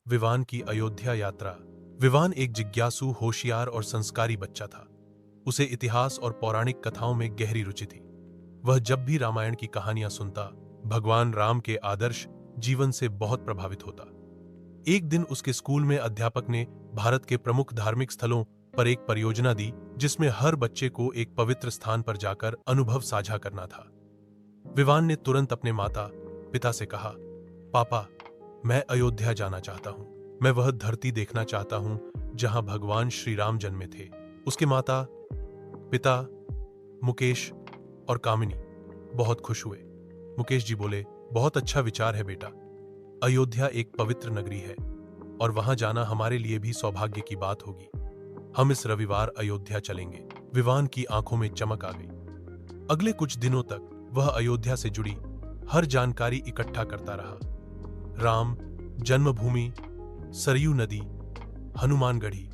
विवान की अयोध्या यात्रा। विवान एक जिज्ञासु, होशियार और संस्कारी बच्चा था। उसे इतिहास और पौराणिक कथाओं में गहरी रुचि थी। वह जब भी रामायण की कहानियां सुनता, भगवान राम के आदर्श जीवन से बहुत प्रभावित होता। एक दिन उसके स्कूल में अध्यापक ने भारत के प्रमुख धार्मिक स्थलों पर एक परियोजना दी, जिसमें हर बच्चे को एक पवित्र स्थान पर जाकर अनुभव साझा करना था। विवान ने तुरंत अपने माता पिता से कहा, पापा, मैं अयोध्या जाना चाहता हूं। मैं वह धरती देखना चाहता हूं जहां भगवान श्री राम जन्मे थे। उसके माता पिता मुकेश और कामिनी बहुत खुश हुए। मुकेश जी बोले, बहुत अच्छा विचार है बेटा। अयोध्या एक पवित्र नगरी है और वहां जाना हमारे लिए भी सौभाग्य की बात होगी। हम इस रविवार अयोध्या चलेंगे। विवान की आंखों में चमक आ गई। अगले कुछ दिनों तक वह अयोध्या से जुड़ी हर जानकारी इकट्ठा करता रहा। राम जन्मभूमि, सरयू नदी, हनुमानगढ़ी,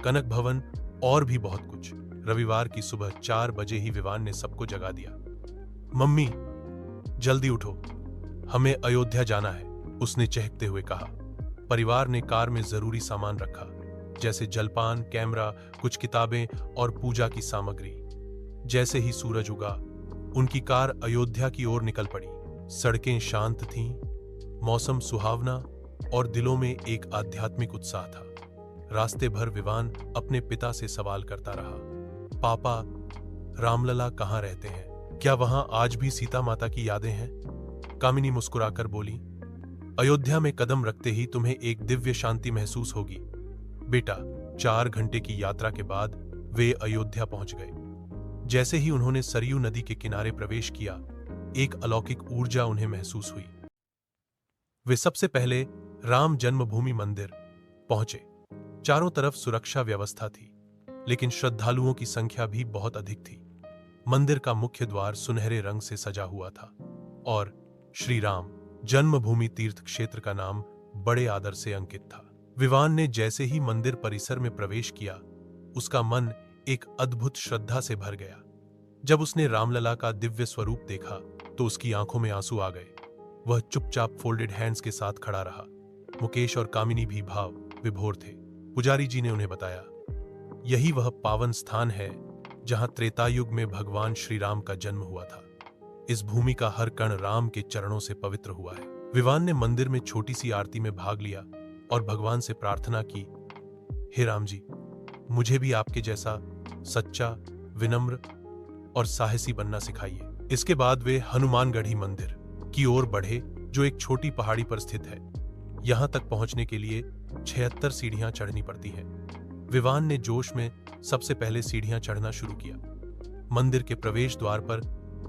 कनक भवन और भी बहुत कुछ। रविवार की सुबह 4 बजे ही विवान ने सबको जगा दिया। मम्मी, जल्दी उठो, हमें अयोध्या जाना है, उसने चहकते हुए कहा। परिवार ने कार में जरूरी सामान रखा, जैसे जलपान, कैमरा, कुछ किताबें और पूजा की सामग्री। जैसे ही सूरज उगा, उनकी कार अयोध्या की ओर निकल पड़ी। सड़कें शांत थीं, मौसम सुहावना और दिलों में एक आध्यात्मिक उत्साह था। रास्ते भर विवान अपने पिता से सवाल करता रहा, पापा, रामलला कहाँ रहते हैं? क्या वहां आज भी सीता माता की यादें हैं? कामिनी मुस्कुराकर बोली, अयोध्या में कदम रखते ही तुम्हें एक दिव्य शांति महसूस होगी बेटा। 4 घंटे की यात्रा के बाद वे अयोध्या पहुंच गए। जैसे ही उन्होंने सरयू नदी के किनारे प्रवेश किया, एक अलौकिक ऊर्जा उन्हें महसूस हुई। वे सबसे पहले राम जन्मभूमि मंदिर पहुंचे। चारों तरफ सुरक्षा व्यवस्था थी, लेकिन श्रद्धालुओं की संख्या भी बहुत अधिक थी। मंदिर का मुख्य द्वार सुनहरे रंग से सजा हुआ था और श्री राम जन्मभूमि तीर्थ क्षेत्र का नाम बड़े आदर से अंकित था। विवान ने जैसे ही मंदिर परिसर में प्रवेश किया, उसका मन एक अद्भुत श्रद्धा से भर गया। जब उसने रामलला का दिव्य स्वरूप देखा, तो उसकी आंखों में आंसू आ गए। वह चुपचाप फोल्डेड हैंड्स के साथ खड़ा रहा। मुकेश और कामिनी भी भाव विभोर थे। पुजारी जी ने उन्हें बताया, यही वह पावन स्थान है जहां त्रेतायुग में भगवान श्री राम का जन्म हुआ था। इस भूमि का हर कण राम के चरणों से पवित्र हुआ है। विवान ने मंदिर में छोटी सी आरती में भाग लिया और भगवान से प्रार्थना की, हे राम जी, मुझे भी आपके जैसा सच्चा, विनम्र और साहसी बनना सिखाइए। इसके बाद वे हनुमानगढ़ी मंदिर की ओर बढ़े, जो एक छोटी पहाड़ी पर स्थित है। यहां तक पहुंचने के लिए 76 सीढ़ियां चढ़नी पड़ती हैं। विवान ने जोश में सबसे पहले सीढ़ियां चढ़ना शुरू किया। मंदिर के प्रवेश द्वार पर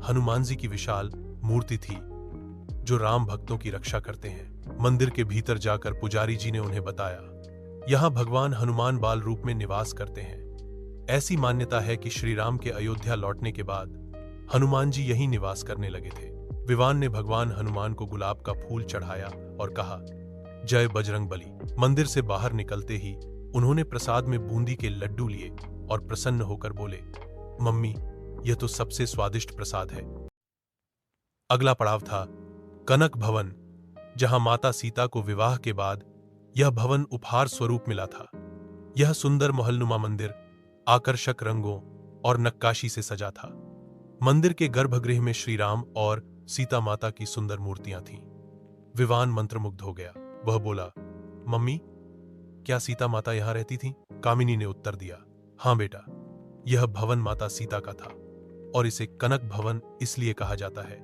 हनुमान जी की विशाल मूर्ति थी, जो राम भक्तों की रक्षा करते हैं। मंदिर के भीतर जाकर पुजारी जी ने उन्हें बताया, यहां भगवान हनुमान बाल रूप में निवास करते हैं। ऐसी मान्यता है कि श्री राम के अयोध्या लौटने के बाद हनुमान जी यहीं निवास करने लगे थे। विवान ने भगवान हनुमान को गुलाब का फूल चढ़ाया और कहा, जय बजरंग बली। मंदिर से बाहर निकलते ही उन्होंने प्रसाद में बूंदी के लड्डू लिए और प्रसन्न होकर बोले, मम्मी, यह तो सबसे स्वादिष्ट प्रसाद है। अगला पड़ाव था कनक भवन, जहां माता सीता को विवाह के बाद यह भवन उपहार स्वरूप मिला था। यह सुंदर महलनुमा मंदिर आकर्षक रंगों और नक्काशी से सजा था। मंदिर के गर्भगृह में श्री राम और सीता माता की सुंदर मूर्तियां थीं। विवान मंत्रमुग्ध हो गया। वह बोला, मम्मी, क्या सीता माता यहां रहती थीं? कामिनी ने उत्तर दिया, हां बेटा, यह भवन माता सीता का था और इसे कनक भवन इसलिए कहा जाता है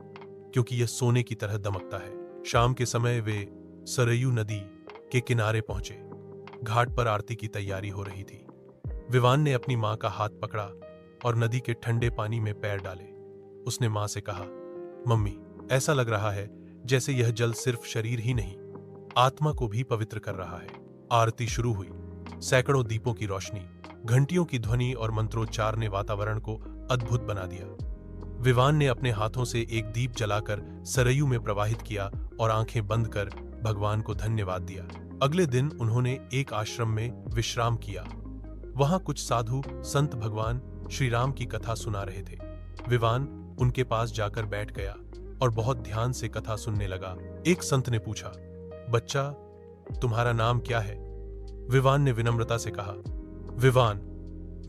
क्योंकि यह सोने की तरह दमकता है। शाम के समय वे सरयू नदी के किनारे पहुंचे। घाट पर आरती की तैयारी हो रही थी। विवान ने अपनी मां का हाथ पकड़ा और नदी के ठंडे पानी में पैर डाले। उसने मां से कहा, मम्मी, ऐसा लग रहा है जैसे यह जल सिर्फ शरीर ही नहीं, आत्मा को भी पवित्र कर रहा है। आरती शुरू हुई। सैकड़ों दीपों की रोशनी, घंटियों की ध्वनि और मंत्रोच्चार ने वातावरण को अद्भुत बना दिया। विवान ने अपने हाथों से एक दीप जलाकर सरयू में प्रवाहित किया और आंखें बंद कर भगवान को धन्यवाद दिया। अगले दिन उन्होंने एक आश्रम में विश्राम किया। वहां कुछ साधु संत भगवान श्री राम की कथा सुना रहे थे। विवान उनके पास जाकर बैठ गया और बहुत ध्यान से कथा सुनने लगा। एक संत ने पूछा, बच्चा, तुम्हारा नाम क्या है? विवान ने विनम्रता से कहा। विवान,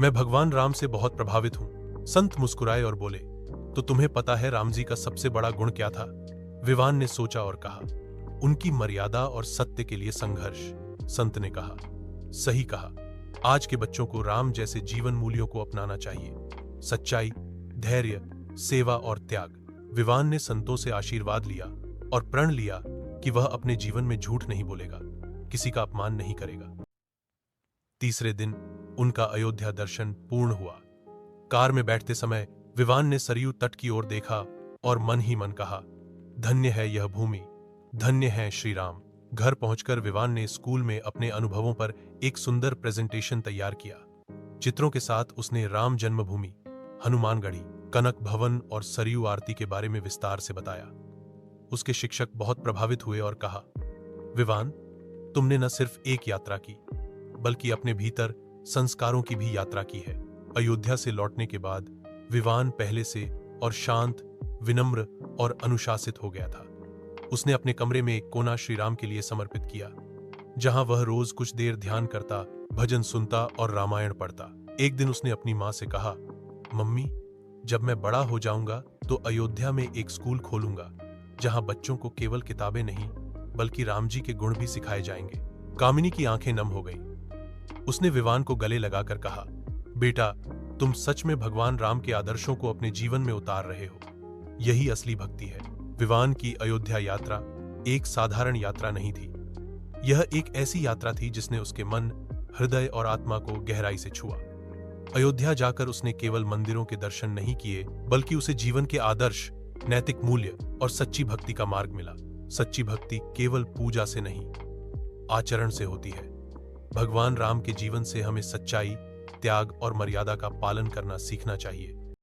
मैं भगवान राम से बहुत प्रभावित हूं। संत मुस्कुराए और बोले, तो तुम्हें पता है राम जी का सबसे बड़ा गुण क्या था? विवान ने सोचा और कहा, उनकी मर्यादा और सत्य के लिए संघर्ष। संत ने कहा, सही कहा। आज के बच्चों को राम जैसे जीवन मूल्यों को अपनाना चाहिए। सच्चाई, धैर्य, सेवा और त्याग। विवान ने संतों से आशीर्वाद लिया और प्रण लिया कि वह अपने जीवन में झूठ नहीं बोलेगा, किसी का अपमान नहीं करेगा। तीसरे दिन उनका अयोध्या दर्शन पूर्ण हुआ। कार में बैठते समय विवान ने सरयू तट की ओर देखा और मन ही मन कहा, धन्य है यह भूमि, धन्य है श्री राम। घर पहुंचकर विवान ने स्कूल में अपने अनुभवों पर एक सुंदर प्रेजेंटेशन तैयार किया। चित्रों के साथ उसने राम जन्मभूमि, हनुमानगढ़ी, कनक भवन और सरयू आरती के बारे में विस्तार से बताया। उसके शिक्षक बहुत प्रभावित हुए और कहा, विवान, तुमने न सिर्फ एक यात्रा की, बल्कि अपने भीतर संस्कारों की भी यात्रा की है। अयोध्या से लौटने के बाद विवान पहले से और शांत, विनम्र और अनुशासित हो गया था। उसने अपने कमरे में एक कोना श्री राम के लिए समर्पित किया, जहां वह रोज कुछ देर ध्यान करता, भजन सुनता और रामायण पढ़ता। एक दिन उसने अपनी मां से कहा, मम्मी, जब मैं बड़ा हो जाऊंगा तो अयोध्या में एक स्कूल खोलूंगा, जहां बच्चों को केवल किताबें नहीं बल्कि राम जी के गुण भी सिखाए जाएंगे। कामिनी की आंखें नम हो गईं। उसने विवान को गले लगाकर कहा, बेटा, तुम सच में भगवान राम के आदर्शों को अपने जीवन में उतार रहे हो। यही असली भक्ति है। विवान की अयोध्या यात्रा एक साधारण यात्रा नहीं थी। यह एक ऐसी यात्रा थी जिसने उसके मन, हृदय और आत्मा को गहराई से छुआ। अयोध्या जाकर उसने केवल मंदिरों के दर्शन नहीं किए, बल्कि उसे जीवन के आदर्श, नैतिक मूल्य और सच्ची भक्ति का मार्ग मिला। सच्ची भक्ति केवल पूजा से नहीं, आचरण से होती है। भगवान राम के जीवन से हमें सच्चाई, त्याग और मर्यादा का पालन करना सीखना चाहिए।